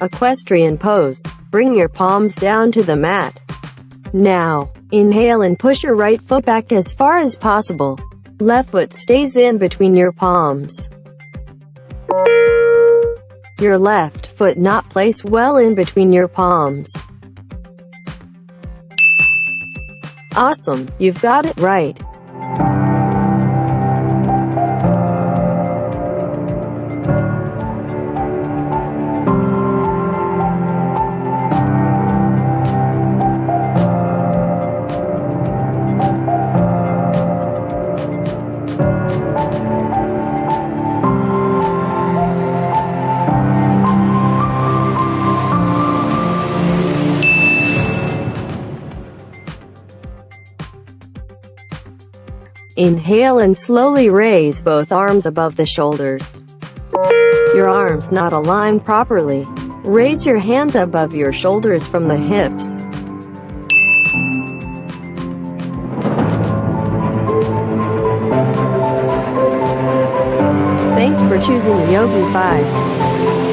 Equestrian pose. Bring your palms down to the mat. Now, inhale and push your right foot back as far as possible. Left foot stays in between your palms. Your left foot not placed well in between your palms. Awesome, you've got it right. Inhale and slowly raise both arms above the shoulders. Your arms not aligned properly. Raise your hands above your shoulders from the hips. Thanks for choosing YogiFi.